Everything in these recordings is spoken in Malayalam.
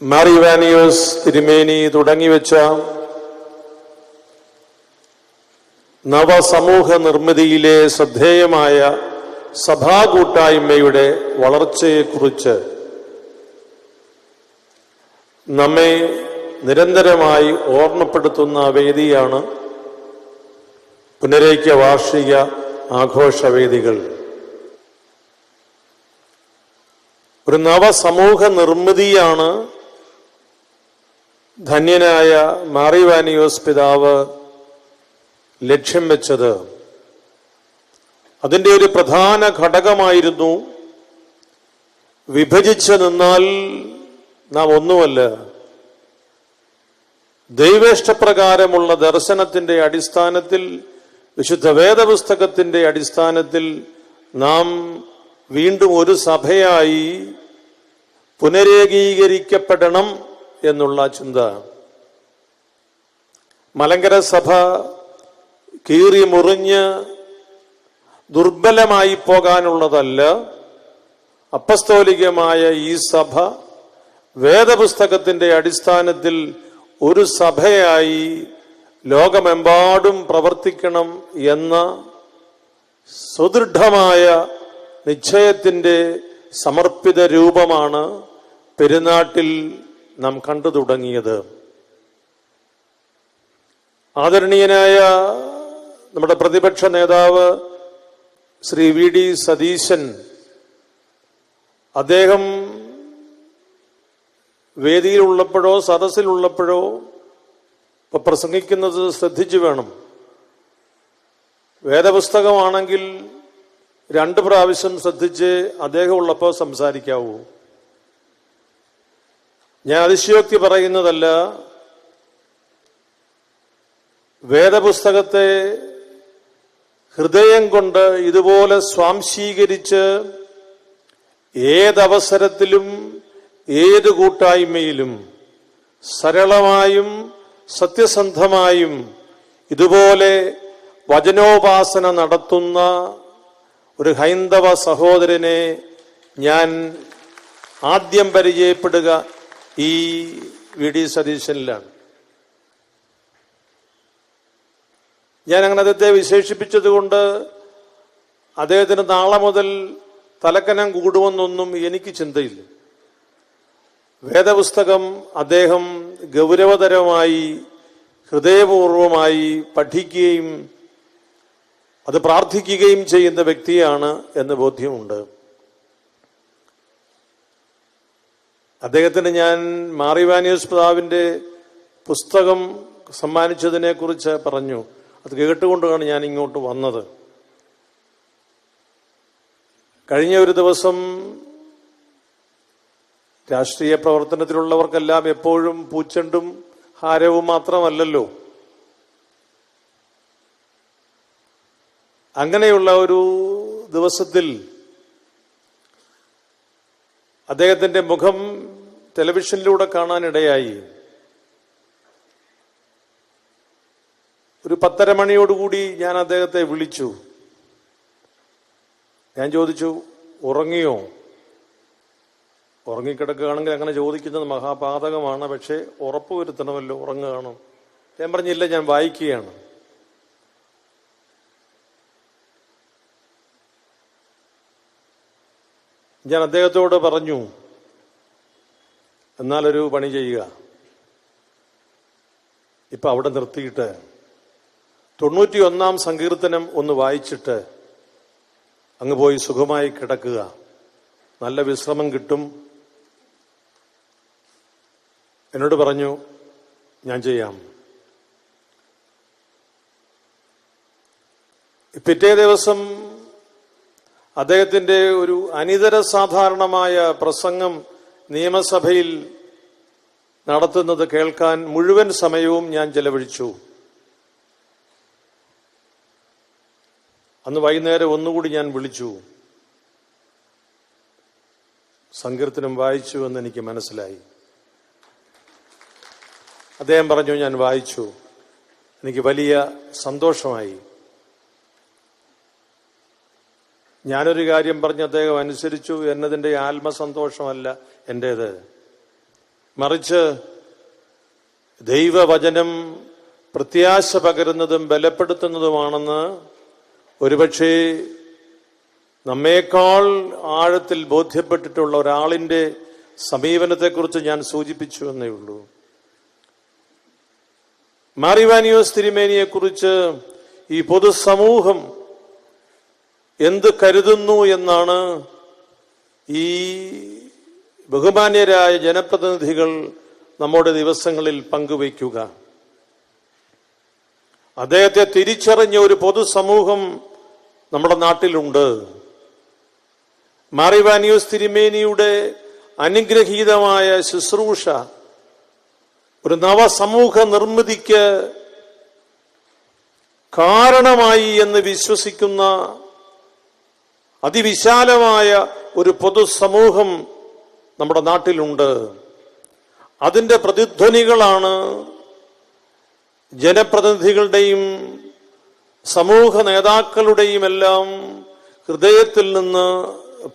മാർ ഇവാനിയോസ് തിരുമേനി തുടങ്ങിവെച്ച നവസമൂഹ നിർമ്മിതിയിലെ ശ്രദ്ധേയമായ സഭാ കൂട്ടായ്മയുടെ വളർച്ചയെക്കുറിച്ച് നമ്മെ നിരന്തരമായി ഓർമ്മപ്പെടുത്തുന്ന വേദിയാണ് പുനരൈക്യ വാർഷിക ആഘോഷവേദികൾ. ഒരു നവസമൂഹ നിർമ്മിതിയാണ് ധന്യനായ മാർ ഇവാനിയോസ് പിതാവ് ലക്ഷ്യം വെച്ചത്. അതിൻ്റെ ഒരു പ്രധാന ഘടകമായിരുന്നു വിഭജിച്ച് നിന്നാൽ നാം ഒന്നുമല്ല. ദൈവേഷ്ടപ്രകാരമുള്ള ദർശനത്തിന്റെ അടിസ്ഥാനത്തിൽ, വിശുദ്ധ വേദപുസ്തകത്തിന്റെ അടിസ്ഥാനത്തിൽ നാം വീണ്ടും ഒരു സഭയായി പുനരേകീകരിക്കപ്പെടണം എന്നുള്ള ചിന്ത. മലങ്കര സഭ കീറി മുറിഞ്ഞ് ദുർബലമായി പോകാനുള്ളതല്ല. അപ്പസ്തോലികമായ ഈ സഭ വേദപുസ്തകത്തിന്റെ അടിസ്ഥാനത്തിൽ ഒരു സഭയായി ലോകമെമ്പാടും പ്രവർത്തിക്കണം എന്ന സുദൃഢമായ നിശ്ചയത്തിന്റെ സമർപ്പിത രൂപമാണ് പെരുന്നാട്ടിൽ നാം കണ്ടു തുടങ്ങിയത്. ആദരണീയനായ നമ്മുടെ പ്രതിപക്ഷ നേതാവ് ശ്രീ വി ഡി സതീശൻ, അദ്ദേഹം വേദിയിലുള്ളപ്പോഴോ സദസ്സിലുള്ളപ്പോഴോ ഇപ്പൊ പ്രസംഗിക്കുന്നത് ശ്രദ്ധിച്ചു വേണം. വേദപുസ്തകമാണെങ്കിൽ 2 പ്രാവശ്യം ശ്രദ്ധിച്ച് അദ്ദേഹം ഉള്ളപ്പോൾ സംസാരിക്കാവൂ. ഞാൻ അതിശയോക്തി പറയുന്നതല്ല. വേദപുസ്തകത്തെ ഹൃദയം കൊണ്ട് ഇതുപോലെ സ്വാംശീകരിച്ച് ഏതവസരത്തിലും ഏത് കൂട്ടായ്മയിലും സരളമായും സത്യസന്ധമായും ഇതുപോലെ വചനോപാസന നടത്തുന്ന ഒരു ഹൈന്ദവ സഹോദരനെ ഞാൻ ആദ്യം പരിചയപ്പെടുക ഈ വി ഡി സതീശനിലാണ്. ഞാൻ അങ്ങനെ അദ്ദേഹത്തെ വിശേഷിപ്പിച്ചത് കൊണ്ട് അദ്ദേഹത്തിന് നാളെ മുതൽ തലക്കനം കൂടുമെന്നൊന്നും എനിക്ക് ചിന്തയില്ല. വേദപുസ്തകം അദ്ദേഹം ഗൗരവതരമായി ഹൃദയപൂർവമായി പഠിക്കുകയും അത് പ്രാർത്ഥിക്കുകയും ചെയ്യുന്ന വ്യക്തിയാണ് എന്ന് ബോധ്യമുണ്ട്. അദ്ദേഹത്തിന് ഞാൻ മാർ ഇവാനിയോസ് പിതാവിന്റെ പുസ്തകം സമ്മാനിച്ചതിനെ കുറിച്ച് പറഞ്ഞു. അത് കേട്ടുകൊണ്ടാണ് ഞാൻ ഇങ്ങോട്ട് വന്നത്. കഴിഞ്ഞ ഒരു ദിവസം രാഷ്ട്രീയ പ്രവർത്തനത്തിലുള്ളവർക്കെല്ലാം എപ്പോഴും പൂച്ചെണ്ടും ഹാരവും മാത്രമല്ലല്ലോ. അങ്ങനെയുള്ള ഒരു ദിവസത്തിൽ അദ്ദേഹത്തിന്റെ മുഖം ടെലിവിഷനിലൂടെ കാണാനിടയായി. ഒരു 10:30 മണിയോടുകൂടി ഞാൻ അദ്ദേഹത്തെ വിളിച്ചു. ഞാൻ ചോദിച്ചു, ഉറങ്ങിയോ? ഉറങ്ങിക്കിടക്കുകയാണെങ്കിൽ അങ്ങനെ ചോദിക്കുന്നത് മഹാപാതകമാണ്, പക്ഷെ ഉറപ്പുവരുത്തണമല്ലോ ഉറങ്ങുകയാണോ. ഞാൻ പറഞ്ഞില്ല, ഞാൻ വായിക്കുകയാണ്. ഞാൻ അദ്ദേഹത്തോട് പറഞ്ഞു, എന്നാലൊരു പണി ചെയ്യുക, ഇപ്പൊ അവിടെ നിർത്തിയിട്ട് 91-ാം സങ്കീർത്തനം ഒന്ന് വായിച്ചിട്ട് അങ്ങ് പോയി സുഖമായി കിടക്കുക, നല്ല വിശ്രമം കിട്ടും. എന്നോട് പറഞ്ഞു, ഞാൻ ചെയ്യാം. പിറ്റേ ദിവസം അദ്ദേഹത്തിന്റെ ഒരു അനിതര സാധാരണമായ പ്രസംഗം നിയമസഭയിൽ നടത്തുന്നത് കേൾക്കാൻ മുഴുവൻ സമയവും ഞാൻ ചെലവഴിച്ചു. അന്ന് വൈകുന്നേരം ഒന്നുകൂടി ഞാൻ വിളിച്ചു. സങ്കീർത്തനം വായിച്ചു എന്ന് എനിക്ക് മനസ്സിലായി. അദ്ദേഹം പറഞ്ഞു, ഞാൻ വായിച്ചു, എനിക്ക് വലിയ സന്തോഷമായി. ഞാനൊരു കാര്യം പറഞ്ഞ് അദ്ദേഹം അനുസരിച്ചു എന്നതിൻ്റെ ആത്മസന്തോഷമല്ല എൻ്റേത്. മറിച്ച് ദൈവവചനം പ്രത്യാശ പകരുന്നതും ബലപ്പെടുത്തുന്നതുമാണെന്ന് ഒരുപക്ഷെ നമ്മേക്കാൾ ആഴത്തിൽ ബോധ്യപ്പെട്ടിട്ടുള്ള ഒരാളിന്റെ സമീപനത്തെക്കുറിച്ച് ഞാൻ സൂചിപ്പിച്ചു എന്നേ ഉള്ളൂ. മാർ ഇവാനിയോസ് തിരുമേനിയെക്കുറിച്ച് ഈ പൊതുസമൂഹം എന്ത് കരുതുന്നു എന്നാണ് ഈ ബഹുമാന്യരായ ജനപ്രതിനിധികൾ നമ്മുടെ ദിവസങ്ങളിൽ പങ്കുവയ്ക്കുക. അദ്ദേഹത്തെ തിരിച്ചറിഞ്ഞ ഒരു പൊതുസമൂഹം നമ്മുടെ നാട്ടിലുണ്ട്. മാർ ഇവാനിയോസ് തിരുമേനിയുടെ അനുഗ്രഹീതമായ ശുശ്രൂഷ ഒരു നവസമൂഹ നിർമ്മിതിക്ക് കാരണമായി എന്ന് വിശ്വസിക്കുന്ന അതിവിശാലമായ ഒരു പൊതുസമൂഹം നമ്മുടെ നാട്ടിലുണ്ട്. അതിന്റെ പ്രതിധ്വനികളാണ് ജനപ്രതിനിധികളുടെയും സമൂഹ നേതാക്കളുടെയും എല്ലാം ഹൃദയത്തിൽ നിന്ന്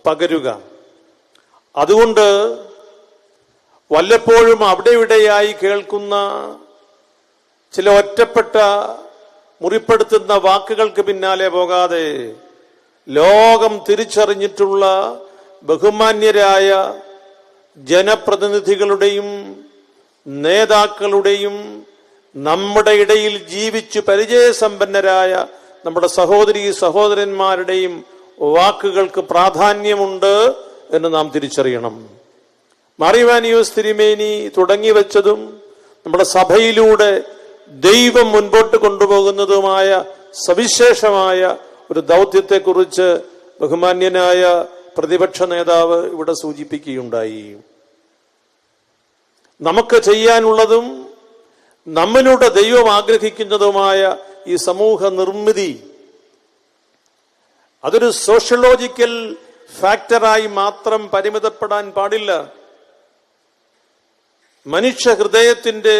പകരുക. അതുകൊണ്ട് വല്ലപ്പോഴും അവിടെ ഇവിടെയായി കേൾക്കുന്ന ചില ഒറ്റപ്പെട്ട മുറിപ്പെടുത്തുന്ന വാക്കുകൾക്ക് പിന്നാലെ പോകാതെ ലോകം തിരിച്ചറിഞ്ഞിട്ടുള്ള ബഹുമാന്യരായ ജനപ്രതിനിധികളുടെയും നേതാക്കളുടെയും നമ്മുടെ ഇടയിൽ ജീവിച്ചു പരിചയസമ്പന്നരായ നമ്മുടെ സഹോദരീ സഹോദരന്മാരുടെയും വാക്കുകൾക്ക് പ്രാധാന്യമുണ്ട് എന്ന് നാം തിരിച്ചറിയണം. മാർ ഇവാനിയോസ് തിരുമേനി തുടങ്ങി വെച്ചതും നമ്മുടെ സഭയിലൂടെ ദൈവം മുൻപോട്ട് കൊണ്ടുപോകുന്നതുമായ സവിശേഷമായ ഒരു ദൗത്യത്തെക്കുറിച്ച് ബഹുമാന്യനായ പ്രതിപക്ഷ നേതാവ് ഇവിടെ സൂചിപ്പിക്കുകയുണ്ടായി. നമുക്ക് ചെയ്യാനുള്ളതും നമ്മിലൂടെ ദൈവം ആഗ്രഹിക്കുന്നതുമായ ഈ സമൂഹ നിർമ്മിതി അതൊരു സോഷ്യോളജിക്കൽ ഫാക്ടറായി മാത്രം പരിമിതപ്പെടാൻ പാടില്ല. മനുഷ്യ ഹൃദയത്തിന്റെ,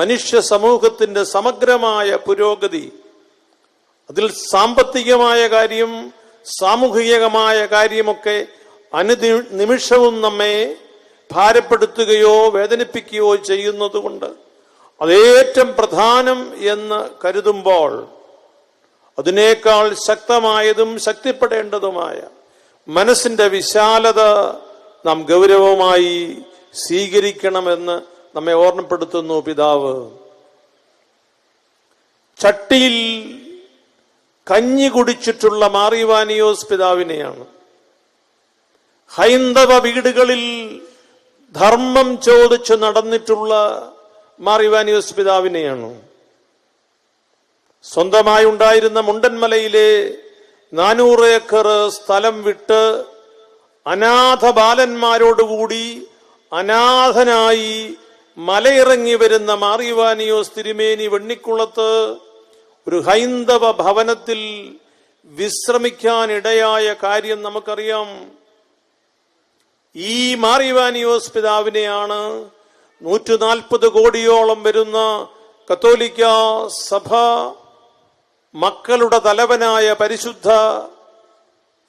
മനുഷ്യ സമൂഹത്തിന്റെ സമഗ്രമായ പുരോഗതി, അതിൽ സാമ്പത്തികമായ കാര്യം, സാമൂഹികമായ കാര്യമൊക്കെ നിമിഷവും നമ്മെ ഭാരപ്പെടുത്തുകയോ വേദനിപ്പിക്കുകയോ ചെയ്യുന്നതുകൊണ്ട് അതേറ്റവും പ്രധാനം എന്ന് കരുതുമ്പോൾ അതിനേക്കാൾ ശക്തമായതും ശക്തിപ്പെടേണ്ടതുമായ മനസ്സിന്റെ വിശാലത നാം ഗൗരവമായി സ്വീകരിക്കണമെന്ന് നമ്മെ ഓർമ്മപ്പെടുത്തുന്നു പിതാവ്. ചട്ടിയിൽ കഞ്ഞി കുടിച്ചിട്ടുള്ള മാർ ഇവാനിയോസ് പിതാവിനെയാണ്. ഹൈന്ദവ വീടുകളിൽ ധർമ്മം ചോദിച്ച് നടന്നിട്ടുള്ള മാർ ഇവാനിയോസ് പിതാവിനെയാണ്. സ്വന്തമായി ഉണ്ടായിരുന്ന മുണ്ടൻമലയിലെ 400 ഏക്കർ സ്ഥലം വിട്ട് അനാഥ ബാലന്മാരോടുകൂടി അനാഥനായി മലയിറങ്ങി വരുന്ന മാർ ഇവാനിയോസ് തിരുമേനി വെണ്ണിക്കുളത്ത് ഒരു ഹൈന്ദവ ഭവനത്തിൽ വിശ്രമിക്കാനിടയായ കാര്യം നമുക്കറിയാം. ഈ മാർ ഇവാനിയോസ് പിതാവിനെയാണ് 140 കോടിയോളം വരുന്ന കത്തോലിക്ക സഭ മക്കളുടെ തലവനായ പരിശുദ്ധ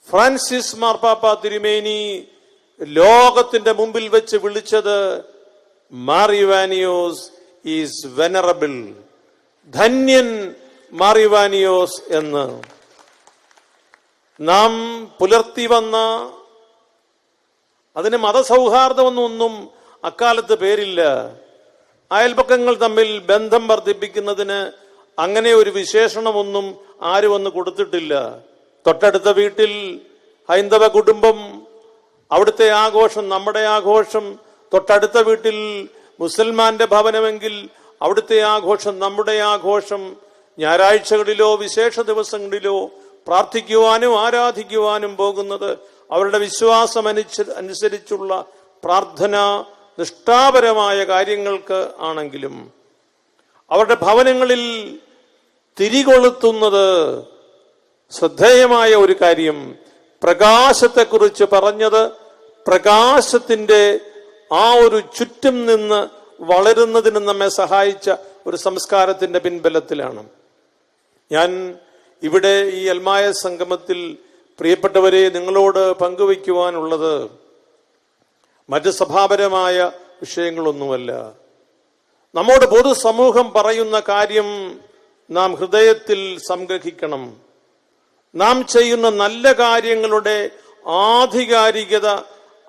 ഫ്രാൻസിസ് മാർപ്പാപ്പ തിരുമേനി ലോകത്തിന്റെ മുമ്പിൽ വെച്ച് വിളിച്ചത് മാർ ഇവാനിയോസ് ഈസ് വെനറബിൾ, ധന്യൻ മാർ ഇവാനിയോസ് എന്ന്. നാം പുലർത്തി വന്ന അതിന് മതസൗഹാർദ്ദമൊന്നും അക്കാലത്ത് പേരില്ല. അയൽപക്കങ്ങൾ തമ്മിൽ ബന്ധം വർദ്ധിപ്പിക്കുന്നതിന് അങ്ങനെ ഒരു വിശേഷണമൊന്നും ആരും ഒന്ന് കൊടുത്തിട്ടില്ല. തൊട്ടടുത്ത വീട്ടിൽ ഹൈന്ദവ കുടുംബം, അവിടുത്തെ ആഘോഷം നമ്മുടെ ആഘോഷം. തൊട്ടടുത്ത വീട്ടിൽ മുസൽമാന്റെ ഭവനമെങ്കിൽ അവിടുത്തെ ആഘോഷം നമ്മുടെ ആഘോഷം. ഞായറാഴ്ചകളിലോ വിശേഷ ദിവസങ്ങളിലോ പ്രാർത്ഥിക്കുവാനും ആരാധിക്കുവാനും പോകുന്നത് അവരുടെ വിശ്വാസം അനുസരിച്ചുള്ള പ്രാർത്ഥന നിഷ്ഠാപരമായ കാര്യങ്ങൾക്ക് ആണെങ്കിലും അവരുടെ ഭവനങ്ങളിൽ തിരികൊളുത്തുന്നത് ശ്രദ്ധേയമായ ഒരു കാര്യം, പ്രകാശത്തെക്കുറിച്ച് പറഞ്ഞത് പ്രകാശത്തിന്റെ ആ ഒരു ചുറ്റും നിന്ന് വളരുന്നതിന് നമ്മെ സഹായിച്ച ഒരു സംസ്കാരത്തിന്റെ പിൻബലത്തിലാണ്. ഞാൻ ഇവിടെ ഈ അൽമായ സംഗമത്തിൽ പ്രിയപ്പെട്ടവരെ നിങ്ങളോട് പങ്കുവയ്ക്കുവാനുള്ളത് മറ്റ് സഭാപരമായ വിഷയങ്ങളൊന്നുമല്ല. നമ്മോട് പൊതുസമൂഹം പറയുന്ന കാര്യം നാം ഹൃദയത്തിൽ സംഗ്രഹിക്കണം. നാം ചെയ്യുന്ന നല്ല കാര്യങ്ങളുടെ ആധികാരികത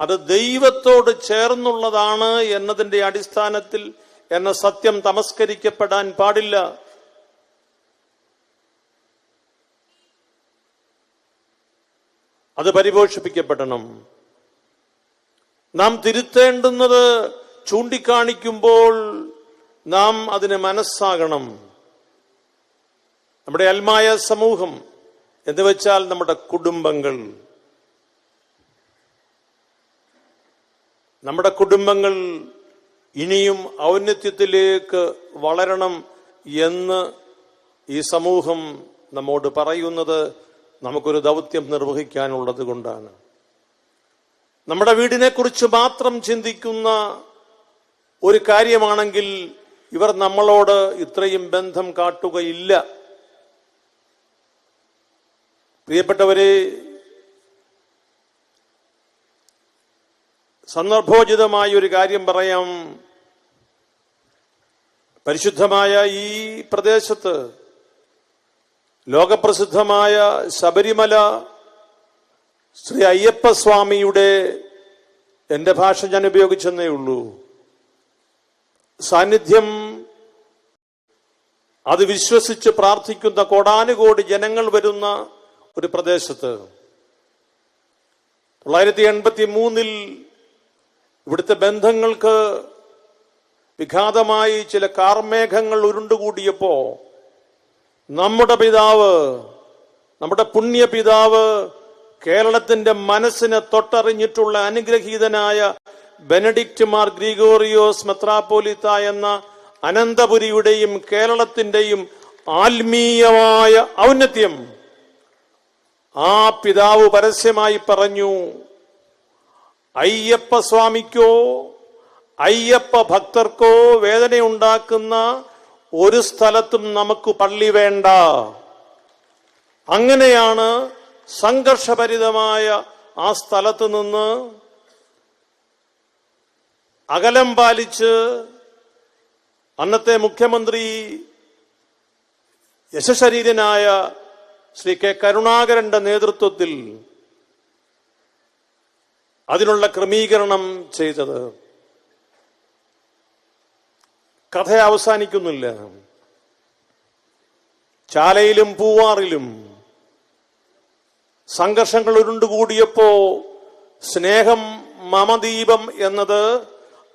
അത് ദൈവത്തോട് ചേർന്നുള്ളതാണ് എന്നതിന്റെ അടിസ്ഥാനത്തിൽ എന്ന സത്യം തമസ്കരിക്കപ്പെടാൻ പാടില്ല. അത് പരിപോഷിപ്പിക്കപ്പെടണം. നാം തിരുത്തേണ്ടുന്നത് ചൂണ്ടിക്കാണിക്കുമ്പോൾ നാം അതിന് മനസ്സാകണം. നമ്മുടെ അൽമായ സമൂഹം എന്ന് വെച്ചാൽ നമ്മുടെ കുടുംബങ്ങൾ. നമ്മുടെ കുടുംബങ്ങൾ ഇനിയും ഔന്നത്യത്തിലേക്ക് വളരണം എന്ന് ഈ സമൂഹം നമ്മോട് പറയുന്നത് നമുക്കൊരു ദൗത്യം നിർവഹിക്കാനുള്ളത് കൊണ്ടാണ്. നമ്മുടെ വീടിനെ കുറിച്ച് മാത്രം ചിന്തിക്കുന്ന ഒരു കാര്യമാണെങ്കിൽ ഇവർ നമ്മളോട് ഇത്രയും ബന്ധം കാട്ടുകയില്ല. പ്രിയപ്പെട്ടവരെ, സന്ദർഭോചിതമായ ഒരു കാര്യം പറയാം. പരിശുദ്ധമായ ഈ പ്രദേശത്ത് ലോകപ്രസിദ്ധമായ ശബരിമല ശ്രീ അയ്യപ്പസ്വാമിയുടെ, എന്റെ ഭാഷ ഞാൻ ഉപയോഗിച്ചെന്നേ ഉള്ളൂ, സാന്നിധ്യം അത് വിശ്വസിച്ച് പ്രാർത്ഥിക്കുന്ന കോടാനുകോടി ജനങ്ങൾ വരുന്ന ഒരു പ്രദേശത്ത് 1983 ഇവിടുത്തെ ബന്ധങ്ങൾക്ക് വിഘാതമായി ചില കാർമേഘങ്ങൾ ഉരുണ്ടുകൂടിയപ്പോ നമ്മുടെ പിതാവ്, നമ്മുടെ പുണ്യപിതാവ്, കേരളത്തിന്റെ മനസ്സിനെ തൊട്ടറിഞ്ഞിട്ടുള്ള അനുഗ്രഹീതനായ ബെനഡിക്റ്റ് മാർ ഗ്രിഗോറിയോസ് മെത്രാപ്പോലിത്ത എന്ന അനന്തപുരിയുടെയും കേരളത്തിന്റെയും ആത്മീയമായ ഔന്നത്യം ആ പിതാവ് പരസ്യമായി പറഞ്ഞു, അയ്യപ്പസ്വാമിക്കോ അയ്യപ്പ ഭക്തർക്കോ വേദനയുണ്ടാക്കുന്ന ഒരു സ്ഥലത്തും നമുക്ക് പള്ളി വേണ്ട. അങ്ങനെയാണ് സംഘർഷഭരിതമായ ആ സ്ഥലത്ത് നിന്ന് അകലം പാലിച്ച് അന്നത്തെ മുഖ്യമന്ത്രി യശശരീരനായ ശ്രീ കെ കരുണാകരന്റെ നേതൃത്വത്തിൽ അതിനുള്ള ക്രമീകരണം ചെയ്തത്. കഥ അവസാനിക്കുന്നില്ല. ചാലയിലും പൂവാറിലും സംഘർഷങ്ങൾ ഉരുണ്ടുകൂടിയപ്പോ സ്നേഹം മമദീപം എന്നത്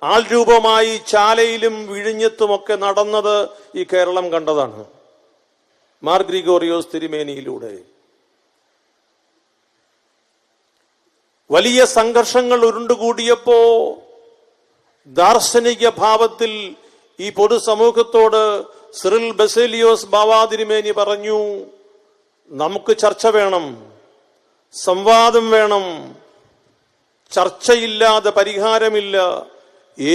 ആൾരൂപമായി ചാലയിലും വിഴിഞ്ഞത്തുമൊക്കെ നടന്നത് ഈ കേരളം കണ്ടതാണ്, മാർ ഗ്രിഗോറിയോസ് തിരുമേനിയിലൂടെ. വലിയ സംഘർഷങ്ങൾ ഉരുണ്ടുകൂടിയപ്പോ ദാർശനിക ഭാവത്തിൽ ഈ പൊതുസമൂഹത്തോട് സിറിൽ ബസേലിയോസ് ബാവാ തിരുമേനി പറഞ്ഞു, നമുക്ക് ചർച്ച വേണം, സംവാദം വേണം, ചർച്ചയില്ലാതെ പരിഹാരമില്ല.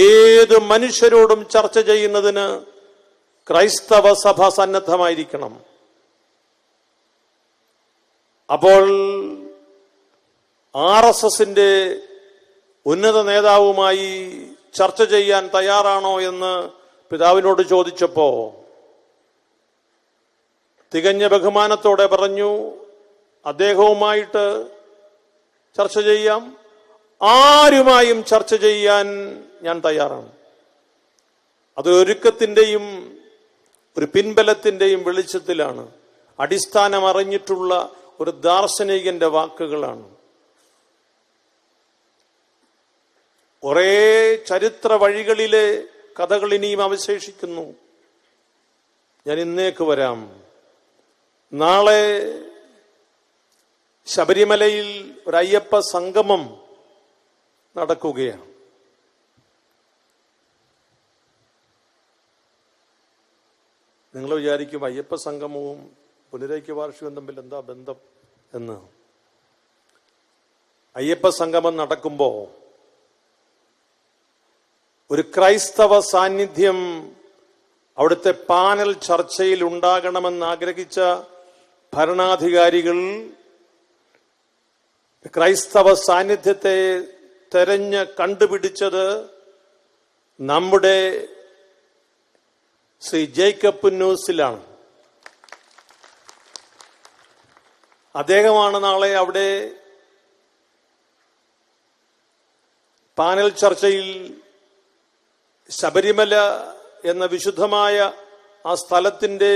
ഏത് മനുഷ്യരോടും ചർച്ച ചെയ്യുന്നതിന് ക്രൈസ്തവ സഭ സന്നദ്ധമായിരിക്കണം. അപ്പോൾ RSSന്റെ ഉന്നത നേതാവുമായി ചർച്ച ചെയ്യാൻ തയ്യാറാണോ എന്ന് പിതാവിനോട് ചോദിച്ചപ്പോ തികഞ്ഞ ബഹുമാനത്തോടെ പറഞ്ഞു, അദ്ദേഹവുമായിട്ട് ചർച്ച ചെയ്യാം, ആരുമായും ചർച്ച ചെയ്യാൻ ഞാൻ തയ്യാറാണ്. അത് ഒരുക്കത്തിന്റെയും ഒരു പിൻബലത്തിന്റെയും വെളിച്ചത്തിലാണ്, അടിസ്ഥാനം അറിഞ്ഞിട്ടുള്ള ഒരു ദാർശനികന്റെ വാക്കുകളാണ്. കുറേ ചരിത്ര വഴികളിലെ കഥകൾ ഇനിയും അവശേഷിക്കുന്നു. ഞാൻ ഇന്നേക്ക് വരാം. നാളെ ശബരിമലയിൽ ഒരു അയ്യപ്പ സംഗമം നടക്കുകയാണ്. നിങ്ങൾ വിചാരിക്കും അയ്യപ്പ സംഗമവും പുനരൈക്യ വാർഷികവും തമ്മിൽ എന്താ ബന്ധം എന്ന്. അയ്യപ്പ സംഗമം നടക്കുമ്പോ ഒരു ക്രൈസ്തവ സാന്നിധ്യം അവിടുത്തെ പാനൽ ചർച്ചയിൽ ഉണ്ടാകണമെന്ന് ആഗ്രഹിച്ച ഭരണാധികാരികൾ ക്രൈസ്തവ സാന്നിധ്യത്തെ തെരഞ്ഞ് കണ്ടുപിടിച്ചത് നമ്മുടെ ശ്രീ ജേക്കബ് പുന്നൂസിലാണ്. അദ്ദേഹമാണ് നാളെ അവിടെ പാനൽ ചർച്ചയിൽ ശബരിമല എന്ന വിശുദ്ധമായ ആ സ്ഥലത്തിന്റെ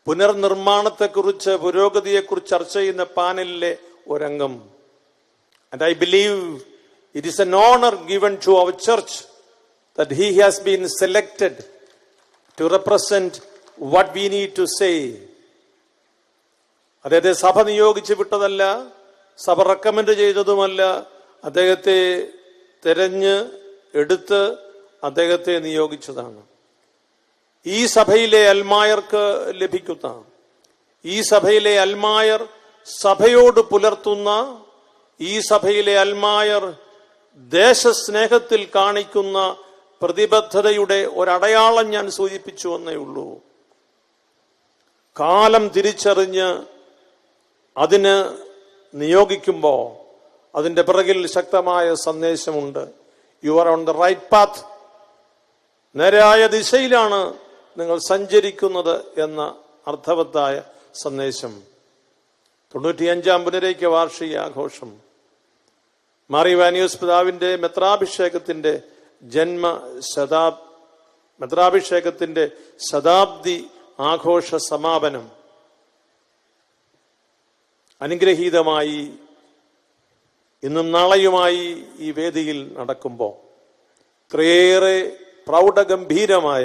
പുനർനിർമ്മാണത്തെക്കുറിച്ച്, പുരോഗതിയെക്കുറിച്ച് ചർച്ച ചെയ്യുന്ന പാനലിലെ ഒരംഗം. And I believe it is an honor given to our church that he has been selected to represent what we need to say. അദ്ദേഹത്തെ സഭ നിയോഗിച്ചു വിട്ടതല്ല, സഭ റെക്കമെൻഡ് ചെയ്തതുമല്ല, അദ്ദേഹത്തെ തെരഞ്ഞ് എടുത്ത് അദ്ദേഹത്തെ നിയോഗിച്ചതാണ്. ഈ സഭയിലെ അൽമായർക്ക് ലഭിക്കുന്ന, ഈ സഭയിലെ അൽമായർ സഭയോട് പുലർത്തുന്ന, ഈ സഭയിലെ അൽമായർ ദേശസ്നേഹത്തിൽ കാണിക്കുന്ന പ്രതിബദ്ധതയുടെ ഒരടയാളം ഞാൻ സൂചിപ്പിച്ചു എന്നേ ഉള്ളൂ. കാലം തിരിച്ചറിഞ്ഞ് അതിന് നിയോഗിക്കുമ്പോൾ അതിന്റെ പിറകിൽ ശക്തമായ സന്ദേശമുണ്ട്. You are on the right path. നേരായ ദിശയിലാണ് നിങ്ങൾ സഞ്ചരിക്കുന്നത് എന്ന അർത്ഥവത്തായ സന്ദേശം. 95-ാം പുനരൈക്യ വാർഷിക ആഘോഷം, മാർ ഇവാനിയോസ് പിതാവിന്റെ മെത്രാഭിഷേകത്തിന്റെ മെത്രാഭിഷേകത്തിന്റെ ശതാബ്ദി ആഘോഷ സമാപനം അനുഗ്രഹീതമായി ഇന്നും നാളെയുമായി ഈ വേദിയിൽ നടക്കുമ്പോൾ ഇത്രയേറെ പ്രൗഢഗംഭീരമായ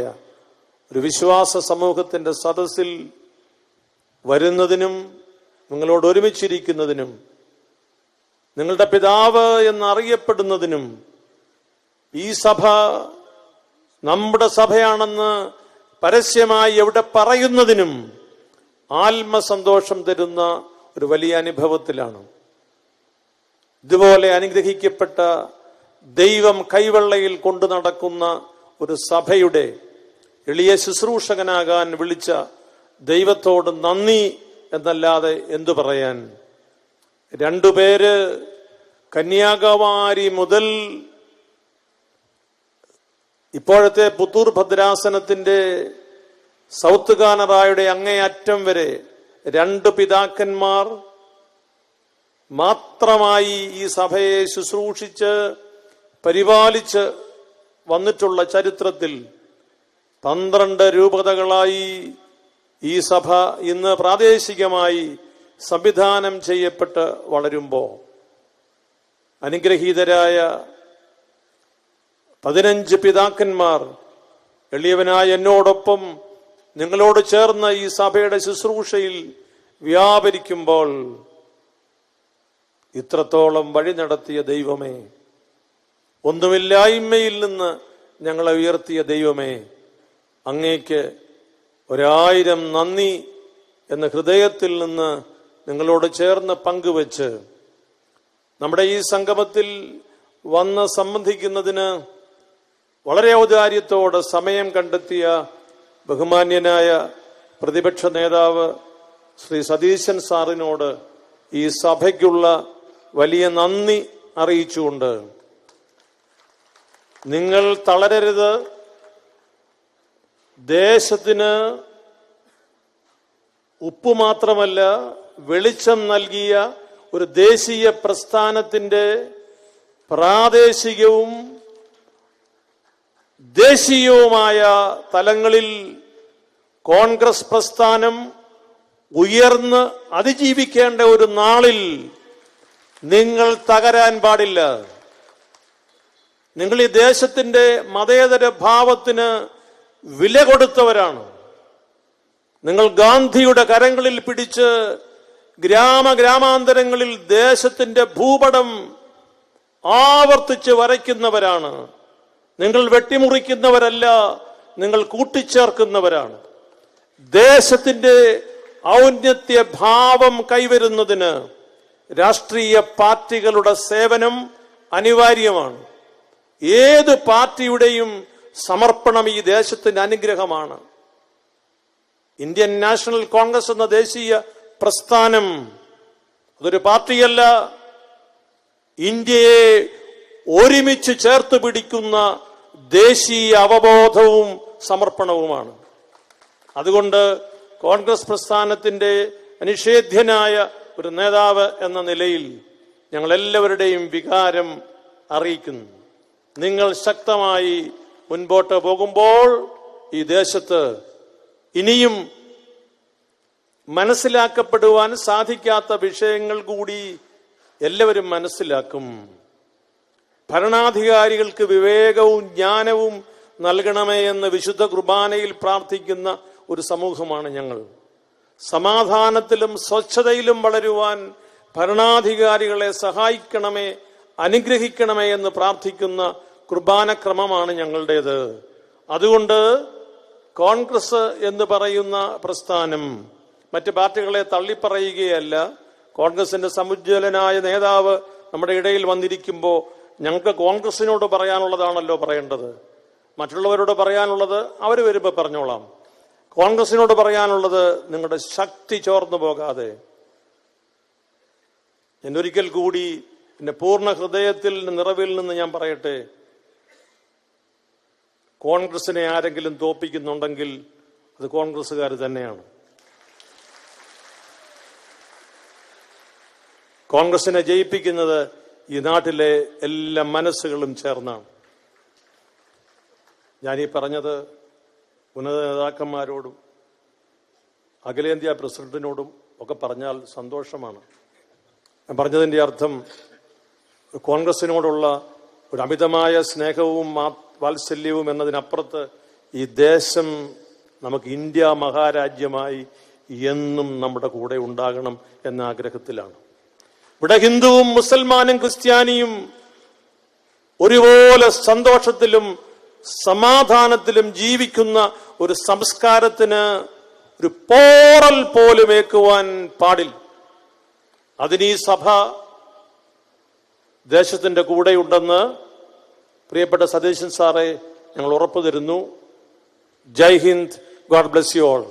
ഒരു വിശ്വാസ സമൂഹത്തിന്റെ സദസ്സിൽ വരുന്നതിനും നിങ്ങളോട് ഒരുമിച്ചിരിക്കുന്നതിനും നിങ്ങളുടെ പിതാവ് എന്നറിയപ്പെടുന്നതിനും ഈ സഭ നമ്മുടെ സഭയാണെന്ന് പരസ്യമായി എവിടെ പറയുന്നതിനും ആത്മസന്തോഷം തരുന്ന ഒരു വലിയ അനുഭവത്തിലാണ്. ഇതുപോലെ അനുഗ്രഹിക്കപ്പെട്ട ദൈവം കൈവെള്ളയിൽ കൊണ്ടു നടക്കുന്ന ഒരു സഭയുടെ എളിയ ശുശ്രൂഷകനാകാൻ വിളിച്ച ദൈവത്തോട് നന്ദി എന്നല്ലാതെ എന്തു പറയാൻ. 2 പേര് കന്യാകുമാരി മുതൽ ഇപ്പോഴത്തെ പുത്തൂർ ഭദ്രാസനത്തിന്റെ സൗത്ത് കാനറായുടെ അങ്ങേയറ്റം വരെ 2 പിതാക്കന്മാർ മാത്രമായി ഈ സഭയെ ശുശ്രൂഷിച്ച് പരിപാലിച്ച് വന്നിട്ടുള്ള ചരിത്രത്തിൽ 12 രൂപതകളായി ഈ സഭ ഇന്ന് പ്രാദേശികമായി സംവിധാനം ചെയ്യപ്പെട്ട് വളരുമ്പോൾ അനുഗ്രഹീതരായ 15 പിതാക്കന്മാർ എളിയവനായ എന്നോടൊപ്പം നിങ്ങളോട് ചേർന്ന് ഈ സഭയുടെ ശുശ്രൂഷയിൽ വ്യാപരിക്കുമ്പോൾ ഇത്രത്തോളം വഴി നടത്തിയ ദൈവമേ, ഒന്നുമില്ലായ്മയിൽ നിന്ന് ഞങ്ങളെ ഉയർത്തിയ ദൈവമേ, അങ്ങേക്ക് 1000 നന്ദി എന്ന ഹൃദയത്തിൽ നിന്ന് നിങ്ങളോട് ചേർന്ന് പങ്കുവെച്ച് നമ്മുടെ ഈ സംഗമത്തിൽ വന്ന് സംബന്ധിക്കുന്നതിന് വളരെ ഔദാര്യത്തോടെ സമയം കണ്ടെത്തിയ ബഹുമാന്യനായ പ്രതിപക്ഷ നേതാവ് ശ്രീ സതീശൻ സാറിനോട് ഈ സഭയ്ക്കുള്ള വലിയ നന്ദി അറിയിച്ചുകൊണ്ട്, നിങ്ങൾ തളരരുത്. ദേശത്തിന് ഉപ്പ് മാത്രമല്ല വെളിച്ചം നൽകിയ ഒരു ദേശീയ പ്രസ്ഥാനത്തിന്റെ പ്രാദേശികവും ദേശീയവുമായ തലങ്ങളിൽ കോൺഗ്രസ് പ്രസ്ഥാനം ഉയർന്ന് അതിജീവിക്കേണ്ട ഒരു നാളിൽ നിങ്ങൾ തകരാൻ പാടില്ല. നിങ്ങൾ ഈ ദേശത്തിന്റെ മതേതര ഭാവത്തിന് വില കൊടുത്തവരാണ്. നിങ്ങൾ ഗാന്ധിയുടെ കരങ്ങളിൽ പിടിച്ച് ഗ്രാമാന്തരങ്ങളിൽ ദേശത്തിന്റെ ഭൂപടം ആവർത്തിച്ച് വരയ്ക്കുന്നവരാണ്. നിങ്ങൾ വെട്ടിമുറിക്കുന്നവരല്ല, നിങ്ങൾ കൂട്ടിച്ചേർക്കുന്നവരാണ്. ദേശത്തിന്റെ ഔന്നത്യ ഭാവം കൈവരുന്നതിന് രാഷ്ട്രീയ പാർട്ടികളുടെ സേവനം അനിവാര്യമാണ്. ഏത് പാർട്ടിയുടെയും സമർപ്പണം ഈ ദേശത്തിന്റെ അനുഗ്രഹമാണ്. ഇന്ത്യൻ നാഷണൽ കോൺഗ്രസ് എന്ന ദേശീയ പ്രസ്ഥാനം അതൊരു പാർട്ടിയല്ല. ഇന്ത്യയെ ഒരുമിച്ച് ചേർത്ത് പിടിക്കുന്ന ദേശീയ അവബോധവും സമർപ്പണവുമാണ്. അതുകൊണ്ട് കോൺഗ്രസ് പ്രസ്ഥാനത്തിന്റെ അനിഷേധ്യനായ ഒരു നേതാവ് എന്ന നിലയിൽ ഞങ്ങളെല്ലാവരുടെയും വികാരം അറിയിക്കുന്നു. നിങ്ങൾ ശക്തമായി മുൻപോട്ട് പോകുമ്പോൾ ഈ ദേശത്ത് ഇനിയും മനസ്സിലാക്കപ്പെടുവാൻ സാധിക്കാത്ത വിഷയങ്ങൾ കൂടി എല്ലാവരും മനസ്സിലാക്കും. ഭരണാധികാരികൾക്ക് വിവേകവും ജ്ഞാനവും നൽകണമേ എന്ന് വിശുദ്ധ കുർബാനയിൽ പ്രാർത്ഥിക്കുന്ന ഒരു സമൂഹമാണ് ഞങ്ങൾ. സമാധാനത്തിലും സ്വച്ഛതയിലും വളരുവാൻ ഭരണാധികാരികളെ സഹായിക്കണമേ, അനുഗ്രഹിക്കണമേ എന്ന് പ്രാർത്ഥിക്കുന്ന കുർബാനക്രമമാണ് ഞങ്ങളുടേത്. അതുകൊണ്ട് കോൺഗ്രസ് എന്ന് പറയുന്ന പ്രസ്ഥാനം മറ്റ് പാർട്ടികളെ തള്ളിപ്പറയുകയല്ല. കോൺഗ്രസിന്റെ സമുജ്വലനായ നേതാവ് നമ്മുടെ ഇടയിൽ വന്നിരിക്കുമ്പോൾ ഞങ്ങൾക്ക് കോൺഗ്രസിനോട് പറയാനുള്ളതാണല്ലോ പറയേണ്ടത്. മറ്റുള്ളവരോട് പറയാനുള്ളത് അവർ വരുമ്പോൾ പറഞ്ഞോളാം. കോൺഗ്രസിനോട് പറയാനുള്ളത് നിങ്ങളുടെ ശക്തി ചോർന്നു പോകാതെ, എന്നൊരിക്കൽ കൂടി എന്റെ പൂർണ്ണ ഹൃദയത്തിൽ നിറവിൽ നിന്ന് ഞാൻ പറയട്ടെ, കോൺഗ്രസിനെ ആരെങ്കിലും തോപ്പിക്കുന്നുണ്ടെങ്കിൽ അത് കോൺഗ്രസ്സുകാർ തന്നെയാണ്. കോൺഗ്രസിനെ ജയിപ്പിക്കുന്നത് ഈ നാട്ടിലെ എല്ലാ മനസ്സുകളും ചേർന്നാണ്. ഞാനീ പറഞ്ഞത് ഉന്നത നേതാക്കന്മാരോടും അഖിലേന്ത്യാ പ്രസിഡന്റിനോടും ഒക്കെ പറഞ്ഞാൽ സന്തോഷമാണ്. ഞാൻ പറഞ്ഞതിൻ്റെ അർത്ഥം കോൺഗ്രസിനോടുള്ള ഒരു അമിതമായ സ്നേഹവും വാത്സല്യവും എന്നതിനപ്പുറത്ത് ഈ ദേശം നമുക്ക് ഇന്ത്യ മഹാരാജ്യമായി എന്നും നമ്മുടെ കൂടെ ഉണ്ടാകണം എന്ന ആഗ്രഹത്തിലാണ്. ഇവിടെ ഹിന്ദുവും മുസൽമാനും ക്രിസ്ത്യാനിയും ഒരുപോലെ സന്തോഷത്തിലും സമാധാനത്തിലും ജീവിക്കുന്ന ഒരു സംസ്കാരത്തിന് ഒരു പോറൽ പോലും ഏൽക്കുവാൻ പാടില്ല. അതിന് ഈ സഭ ദേശത്തിന്റെ കൂടെയുണ്ടെന്ന് പ്രിയപ്പെട്ട സതീശൻ സാറെ ഞങ്ങൾ ഉറപ്പു തരുന്നു. Jai Hind. God bless you all.